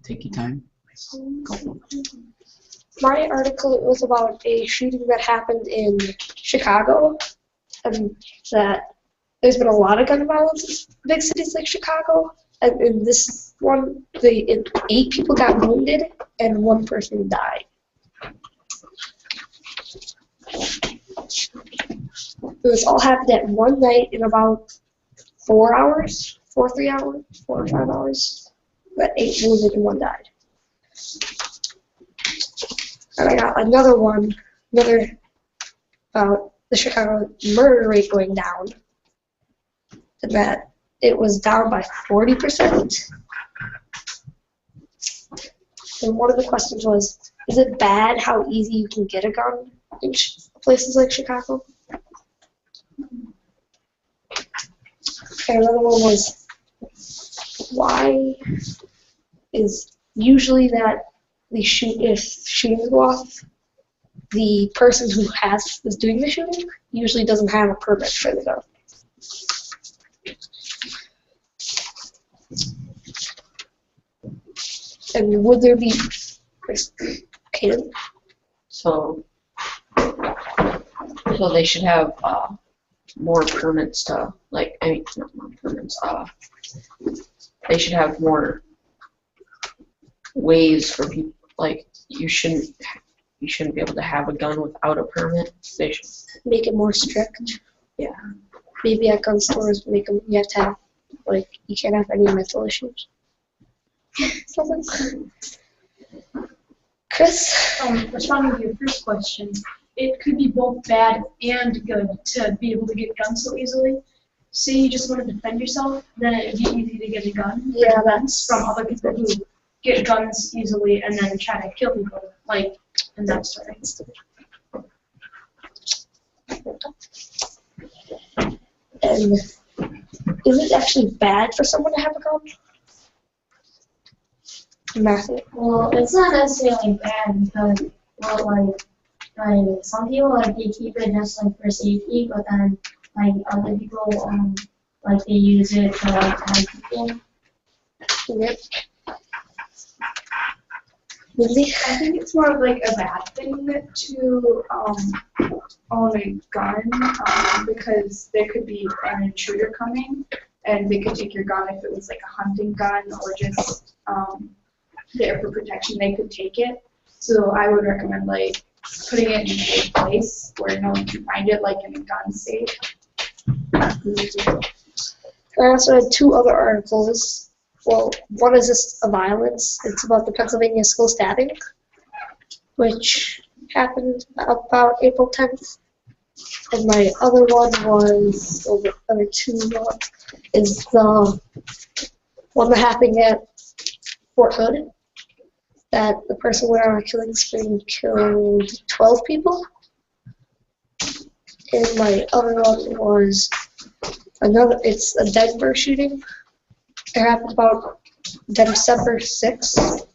Take your time. Go. My article was about a shooting that happened in Chicago, and that there's been a lot of gun violence in big cities like Chicago. And in this one, 8 people got wounded and 1 person died. This all happened at one night in about 4 hours, 4 or 5 hours. That 8 wounded and 1 died. And I got another about the Chicago murder rate going down, and that it was down by 40%. And one of the questions was, is it bad how easy you can get a gun in places like Chicago? And another one was, why is usually that if shootings go off, the person who is doing the shooting usually doesn't have a permit for the gun. And would there be, Quinton? So they should have more permits to, like, I mean, not more permits, they should have more ways for people, like, you shouldn't be able to have a gun without a permit. They should make it more strict. Yeah. Maybe at gun stores make them, you have to have, like, you can't have any mental issues. Something. Chris? Responding to your first question, it could be both bad and good to be able to get guns so easily. Say you just want to defend yourself, then it would be easy to get a gun. Yeah, from other people who get guns easily and then try to kill people, like in that story. And is it actually bad for someone to have a gun? Matthew? Well, it's not necessarily bad because, well, like some people they keep it just like for safety, but then like other people like they use it to like tag people. Yep. Lindsay? I think it's more of like a bad thing to own a gun because there could be an intruder coming and they could take your gun if it was like a hunting gun or just there for protection. They could take it. So I would recommend like putting it in a safe place where no one can find it, like in a gun safe. I also had 2 other articles. Well, one is just a violence. It's about the Pennsylvania school stabbing, which happened about April 10th. And my other one was, other 2 is the one that happened at Fort Hood, that the person went on a killing spree and killed 12 people. And my other one was it's a Denver shooting. It happened about December 6th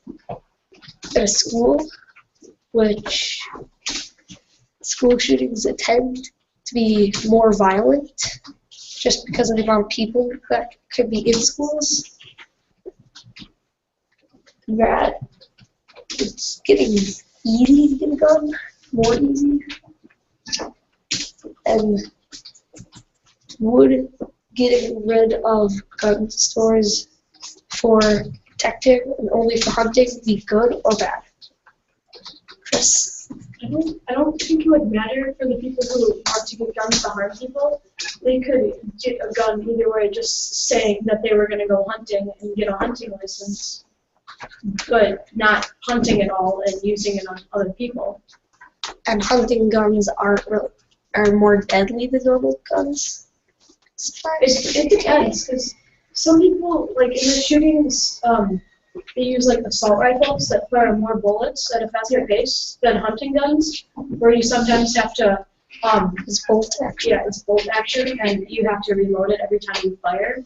at a school, which school shootings tend to be more violent just because of the amount of people that could be in schools. That it's getting easy to get a gun, more easy. And would getting rid of gun stores for protecting and only for hunting be good or bad? Chris? I don't think it would matter for the people who want to get guns to harm people. They could get a gun either way, just saying that they were going to go hunting and get a hunting license, but not hunting at all and using it on other people. And hunting guns are more deadly than normal guns? It depends, because some people, like in the shootings, they use like assault rifles that fire more bullets at a faster pace than hunting guns, where you sometimes have to. It's bolt action. Yeah, it's bolt action, and you have to reload it every time you fire.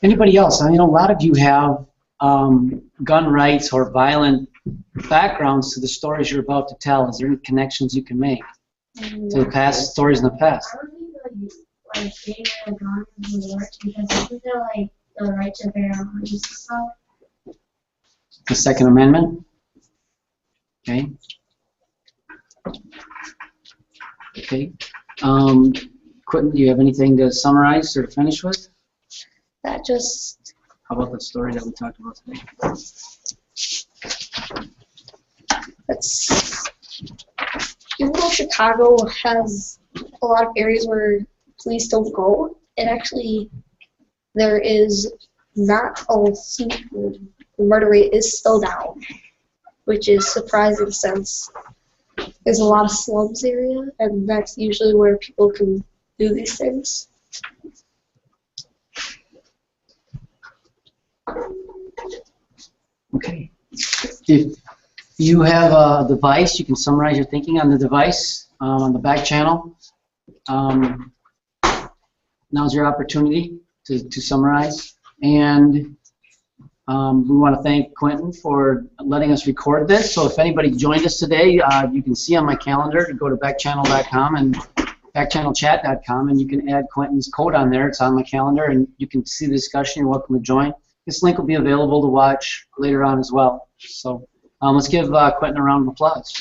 Anybody else? I mean, a lot of you have gun rights or violent backgrounds to the stories you're about to tell. Is there any connections you can make to the past stories in the past? I don't think like getting rid of guns would work because isn't there like the right to bear arms and stuff? The Second Amendment. Okay. Okay. Quinton, do you have anything to summarize or to finish with? That just, How about the story that we talked about today? that's, even though Chicago has a lot of areas where police don't go, it actually, there is not the murder rate is still down, which is surprising since there's a lot of slums area, and that's usually where people can do these things. Okay. If you have a device, you can summarize your thinking on the device on the back channel. Now's your opportunity to summarize. And we want to thank Quinton for letting us record this. So if anybody joined us today, you can see on my calendar to go to backchannel.com and backchannelchat.com, and you can add Quinton's code on there. It's on my calendar, and you can see the discussion. You're welcome to join. This link will be available to watch later on as well. So let's give Quinton a round of applause.